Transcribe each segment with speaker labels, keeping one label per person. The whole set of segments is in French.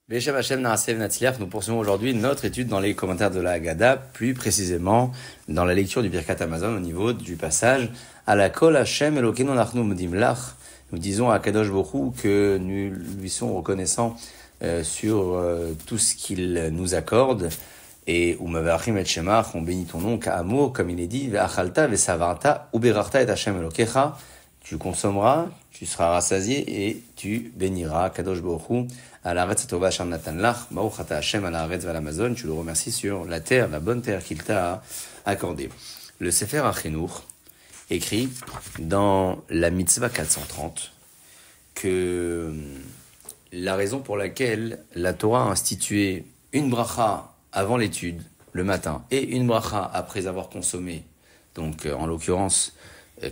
Speaker 1: Beshem Hashem Naasev Natzliach, nous poursuivons aujourd'hui notre étude dans les commentaires de la Haggadah, plus précisément dans la lecture du Birkat Hamazon au niveau du passage à la Kol Hashem Elokeinu Nachnu Modim Lach. Nous disons à Kadosh Baruch Hu que nous lui sommes reconnaissants sur tout ce qu'il nous accorde. Et Umavachim et Shemach, on bénit ton nom, Ka'amo, comme il est dit, Ve'achalta ve'savarta uberachta et Hashem Elokecha. Tu consommeras, tu seras rassasié et tu béniras Kadosh Baruch Hu à la Retz Tova Shem Natan Lach, Baruch Ata Hashem à la Retz Val Amazon. Tu le remercies sur la terre, la bonne terre qu'il t'a accordée. Le Sefer Achinour écrit dans la Mitzvah 430 que la raison pour laquelle la Torah a institué une bracha avant l'étude, le matin, et une bracha après avoir consommé, donc en l'occurrence,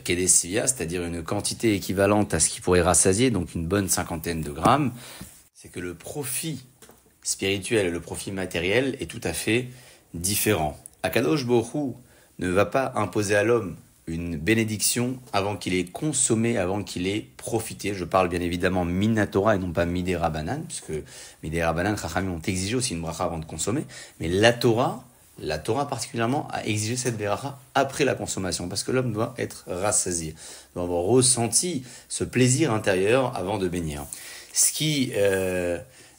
Speaker 1: Kedes Sivia, c'est-à-dire une quantité équivalente à ce qui pourrait rassasier, donc une bonne 50aine de grammes, c'est que le profit spirituel et le profit matériel est tout à fait différent. Akadosh Baruch Hu ne va pas imposer à l'homme une bénédiction avant qu'il ait consommé, avant qu'il ait profité. Je parle bien évidemment Minatora et non pas Midei Rabbanan, puisque Midei Rabbanan, Chachamim ont exigé aussi une bracha avant de consommer, mais la Torah particulièrement a exigé cette bracha après la consommation, parce que l'homme doit être rassasié, doit avoir ressenti ce plaisir intérieur avant de bénir. Ce qui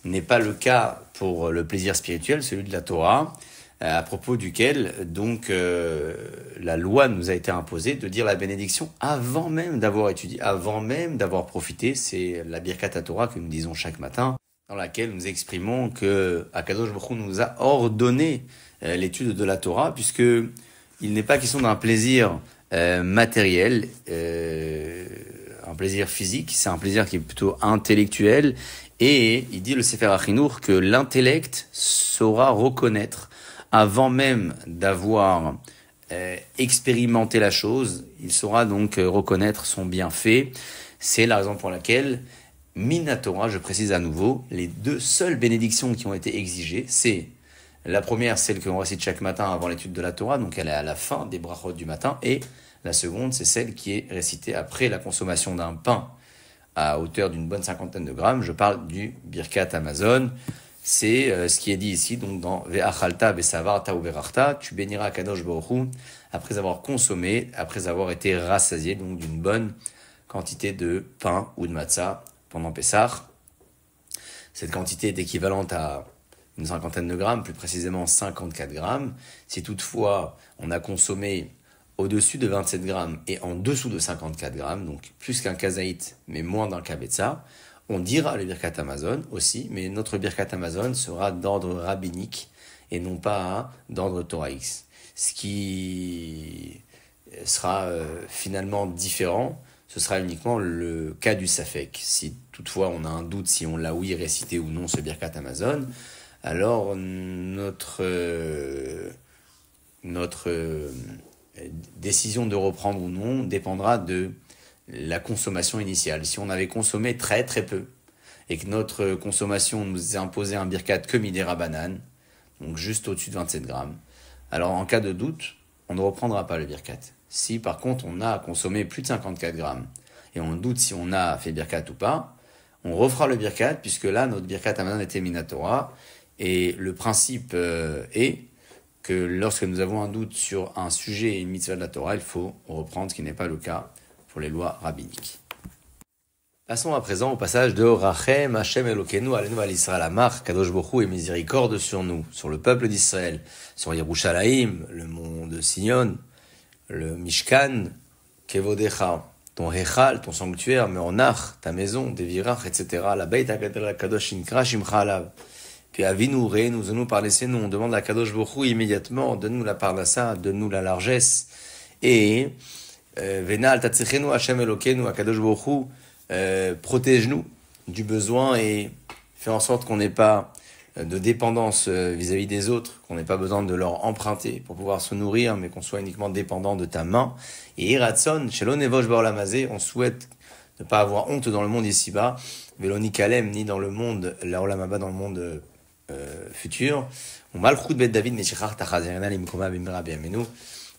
Speaker 1: n'est pas le cas pour le plaisir spirituel, celui de la Torah, à propos duquel donc la loi nous a été imposée de dire la bénédiction avant même d'avoir étudié, avant même d'avoir profité. C'est la Birkat Torah que nous disons chaque matin, dans laquelle nous exprimons que Akadosh Baruch Hu nous a ordonné l'étude de la Torah, puisque il n'est pas question d'un plaisir matériel, un plaisir physique, c'est un plaisir qui est plutôt intellectuel. Et il dit le Sefer Achinour que l'intellect saura reconnaître avant même d'avoir expérimenté la chose, il saura donc reconnaître son bienfait. C'est la raison pour laquelle Minatora, je précise à nouveau, les deux seules bénédictions qui ont été exigées, c'est la première, celle que l'on récite chaque matin avant l'étude de la Torah, donc elle est à la fin des brachot du matin, et la seconde, c'est celle qui est récitée après la consommation d'un pain à hauteur d'une bonne 50aine de grammes. Je parle du Birkat Hamazon. C'est ce qui est dit ici, donc dans Ve'achalta ve'savarta uberachta, tu béniras Kadosh Baruch Hu après avoir consommé, après avoir été rassasié, donc d'une bonne quantité de pain ou de matzah pendant Pessah. Cette quantité est équivalente à une 50aine de grammes, plus précisément 54 grammes. Si toutefois on a consommé au-dessus de 27 grammes et en dessous de 54 grammes, donc plus qu'un kazaït, mais moins d'un kabetza, on dira le Birkat Hamazon aussi, mais notre Birkat Hamazon sera d'ordre rabbinique et non pas d'ordre Torah-X. Ce qui sera finalement différent, ce sera uniquement le cas du Safek. Si toutefois on a un doute si on l'a récité ou non ce Birkat Hamazon, alors notre décision de reprendre ou non dépendra de la consommation initiale. Si on avait consommé très très peu et que notre consommation nous a imposé un birkat que Midei Rabbanan, donc juste au-dessus de 27 grammes, alors en cas de doute, on ne reprendra pas le birkat. Si par contre on a consommé plus de 54 grammes et on doute si on a fait birkat ou pas, on refera le birkat, puisque là notre birkat Hamazon était Minatora, et le principe est que lorsque nous avons un doute sur un sujet et une mitzvah de la Torah, il faut reprendre, ce qui n'est pas le cas pour les lois rabbiniques. Passons à présent au passage de Rachem Hashem Elokeinu Alenu Al Yisrael Amar, Kadosh Baruch Hu et miséricorde sur nous, sur le peuple d'Israël, sur Yerushalayim, le mont de Sion, le Mishkan, Kevodecha, ton Hechal, ton sanctuaire, Meonach, ta maison, Devirach, etc. La Beit HaGadol Kadosh Inkra Shimcha Alav. Puis Avinu nous par laisser nous, on demande à Kadosh Baruch Hu immédiatement, donne-nous la parnassa, donne-nous la largesse, et Venal Tatzechenu Hashem Elokeinu, Kadosh Baruch Hu, protège-nous du besoin et fais en sorte qu'on n'ait pas de dépendance vis-à-vis des autres, qu'on n'ait pas besoin de leur emprunter pour pouvoir se nourrir, mais qu'on soit uniquement dépendant de ta main. Et Iratson, Shelo Nevosh Ba'olam Hazeh, on souhaite ne pas avoir honte dans le monde ici-bas, Veloni Kalem, ni dans le monde, la Olam Haba, dans le monde futur.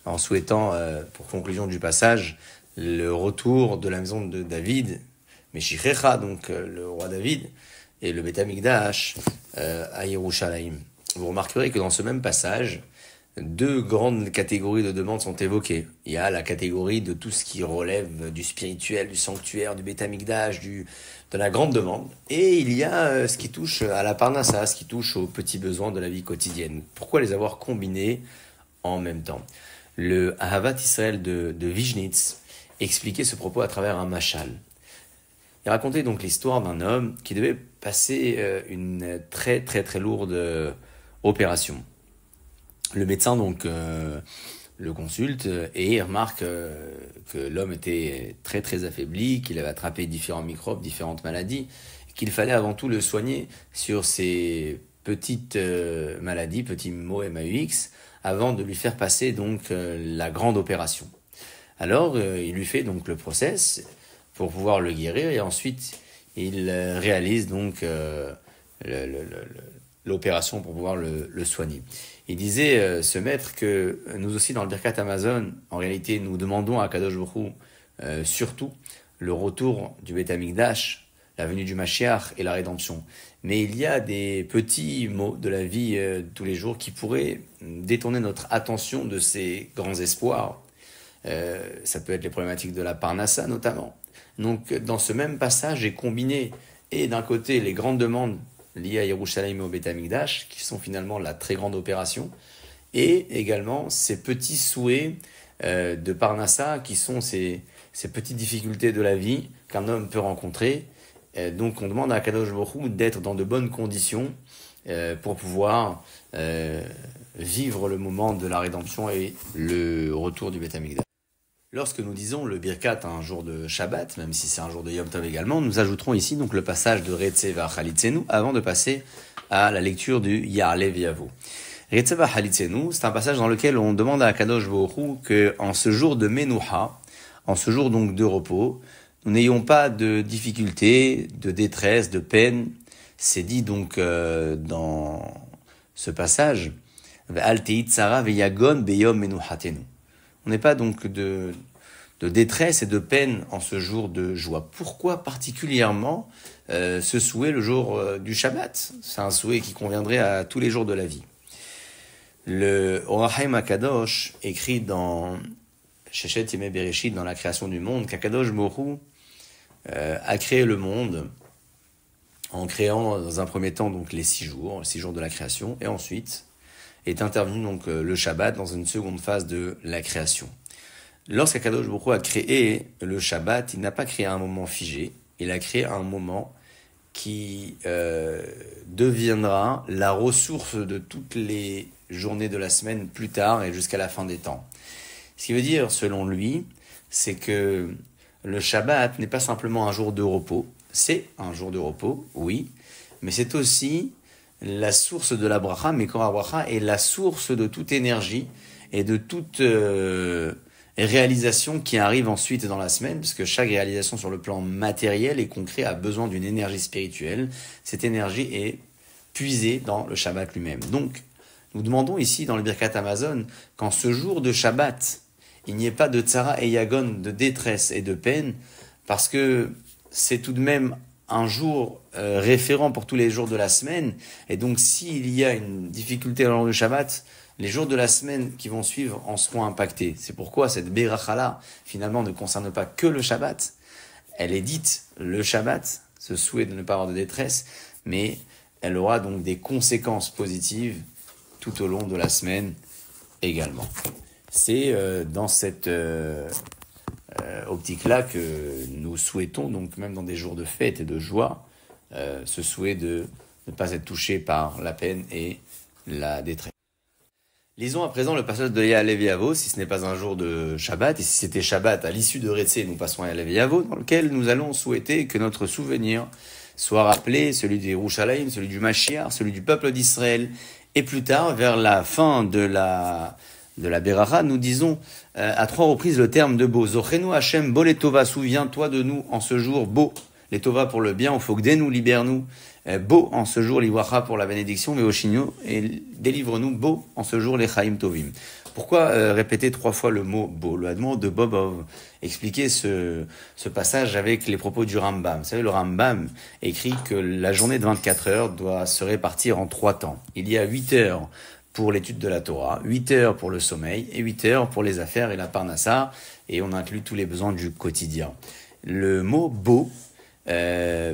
Speaker 1: En souhaitant, pour conclusion du passage, le retour de la maison de David, Meshichecha, donc le roi David, et le Beth Amikdash, à Yerushalayim. Vous remarquerez que dans ce même passage, deux grandes catégories de demandes sont évoquées. Il y a la catégorie de tout ce qui relève du spirituel, du sanctuaire, du Beth Amikdash, de la grande demande. Et il y a ce qui touche à la parnassa, ce qui touche aux petits besoins de la vie quotidienne. Pourquoi les avoir combinés en même temps? Le Ahavat Israël de Vizhnitz expliquait ce propos à travers un machal. Il racontait donc l'histoire d'un homme qui devait passer une très très très lourde opération. Le médecin donc le consulte et il remarque que l'homme était très très affaibli, qu'il avait attrapé différents microbes, différentes maladies, qu'il fallait avant tout le soigner sur ces petites maladies, petits mots MAUX, avant de lui faire passer donc la grande opération. Alors il lui fait donc le process pour pouvoir le guérir et ensuite il réalise donc l'opération pour pouvoir le soigner. Il disait, ce maître, que nous aussi dans le Birkat Amazon, en réalité, nous demandons à Kadosh Baruch Hu, surtout le retour du Beth Amikdash, la venue du Mashiach et la rédemption. Mais il y a des petits mots de la vie de tous les jours qui pourraient détourner notre attention de ces grands espoirs. Ça peut être les problématiques de la Parnassa notamment. Donc dans ce même passage, j'ai combiné, et d'un côté, les grandes demandes liées à Yerushalayim et au Beth Amikdash, qui sont finalement la très grande opération, et également ces petits souhaits de Parnassa, qui sont ces petites difficultés de la vie qu'un homme peut rencontrer. Donc on demande à Kadosh Baruch Hu d'être dans de bonnes conditions pour pouvoir vivre le moment de la rédemption et le retour du Beth Amikdash. Lorsque nous disons le Birkat un jour de Shabbat, même si c'est un jour de Yom Tov également, nous ajouterons ici donc le passage de Retzeh V'Chalitzenu avant de passer à la lecture du Ya'aleh V'Yavo. Retzeh V'Chalitzenu, c'est un passage dans lequel on demande à Kadosh Baruch Hu que en ce jour de Menuha, en ce jour donc de repos, nous n'ayons pas de difficultés, de détresse, de peine. C'est dit donc dans ce passage, Ve'al te'it tzara ve'yagon beyom menuhatenu. On n'est pas donc de détresse et de peine en ce jour de joie. Pourquoi particulièrement ce souhait le jour du Shabbat? C'est un souhait qui conviendrait à tous les jours de la vie. Le Or HaChaim HaKadosh écrit dans Sheshet Yemei Bereshit, dans la création du monde, qu'Akadosh Baruch Hu a créé le monde en créant dans un premier temps donc les 6 jours de la création, et ensuite est intervenu donc le Shabbat dans une seconde phase de la création. Lorsqu'Akadosh Baruch Hu a créé le Shabbat, il n'a pas créé un moment figé, il a créé un moment qui deviendra la ressource de toutes les journées de la semaine plus tard et jusqu'à la fin des temps. Ce qui veut dire, selon lui, c'est que le Shabbat n'est pas simplement un jour de repos, c'est un jour de repos, oui, mais c'est aussi la source de la bracha, mais quand la bracha est la source de toute énergie et de toute réalisation qui arrive ensuite dans la semaine, parce que chaque réalisation sur le plan matériel et concret a besoin d'une énergie spirituelle. Cette énergie est puisée dans le Shabbat lui-même. Donc, nous demandons ici dans le Birkat Amazon qu'en ce jour de Shabbat, il n'y ait pas de tzara et yagon, de détresse et de peine, parce que c'est tout de même un jour référent pour tous les jours de la semaine, et donc s'il y a une difficulté dans le Shabbat, les jours de la semaine qui vont suivre en seront impactés. C'est pourquoi cette Beracha-là, finalement, ne concerne pas que le Shabbat. Elle est dite le Shabbat, ce souhait de ne pas avoir de détresse, mais elle aura donc des conséquences positives tout au long de la semaine également. C'est dans cette optique-là que nous souhaitons, donc même dans des jours de fête et de joie, ce souhait de ne pas être touché par la peine et la détresse. Lisons à présent le passage de Ya'aleh V'Yavo, si ce n'est pas un jour de Shabbat, et si c'était Shabbat, à l'issue de Retzeh, nous passons à Ya'aleh V'Yavo, dans lequel nous allons souhaiter que notre souvenir soit rappelé, celui du Yerushalayim, celui du Mashiach, celui du peuple d'Israël, et plus tard, vers la fin de la Beracha, nous disons à 3 reprises le terme de beau. Zochenu Hashem, bo letova, souviens-toi de nous en ce jour, beau. Letova pour le bien, ofogdenu, libère-nous. Beau en ce jour, l'iwacha pour la bénédiction, mais oshino, et délivre-nous, beau en ce jour, les chaim tovim. Pourquoi répéter 3 fois le mot beau? Le mot de Bobov expliquer ce passage avec les propos du Rambam. Vous savez, le Rambam écrit que la journée de 24 heures doit se répartir en 3 temps. Il y a 8 heures pour l'étude de la Torah, 8 heures pour le sommeil et 8 heures pour les affaires et la parnassa, et on inclut tous les besoins du quotidien. Le mot beau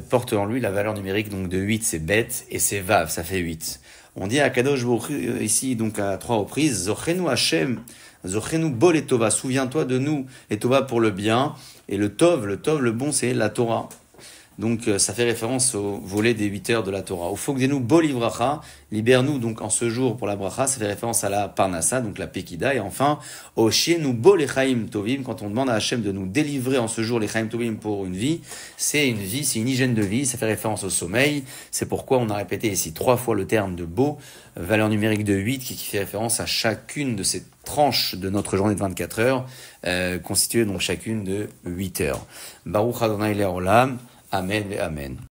Speaker 1: porte en lui la valeur numérique donc de 8, c'est bête, et c'est vav, ça fait 8. On dit à Kadosh Baruch Hu, ici donc à 3 reprises, Zochenu Hashem, Zochenu Bol et Tova, souviens-toi de nous, et Tova pour le bien, et le Tov, le bon, c'est la Torah. Donc ça fait référence au volet des 8 heures de la Torah. Au Fogdenu Bol Ivracha, libère-nous donc en ce jour pour la bracha, ça fait référence à la Parnassa, donc la Pekida. Et enfin, au Shienu Bol Echaim Tovim, quand on demande à Hachem de nous délivrer en ce jour les Chaim Tovim pour une vie, c'est une hygiène de vie, ça fait référence au sommeil. C'est pourquoi on a répété ici 3 fois le terme de beau, valeur numérique de 8, qui fait référence à chacune de ces tranches de notre journée de 24 heures, constituée donc chacune de 8 heures. Baruch Adonai Le'olam. Amen et Amen.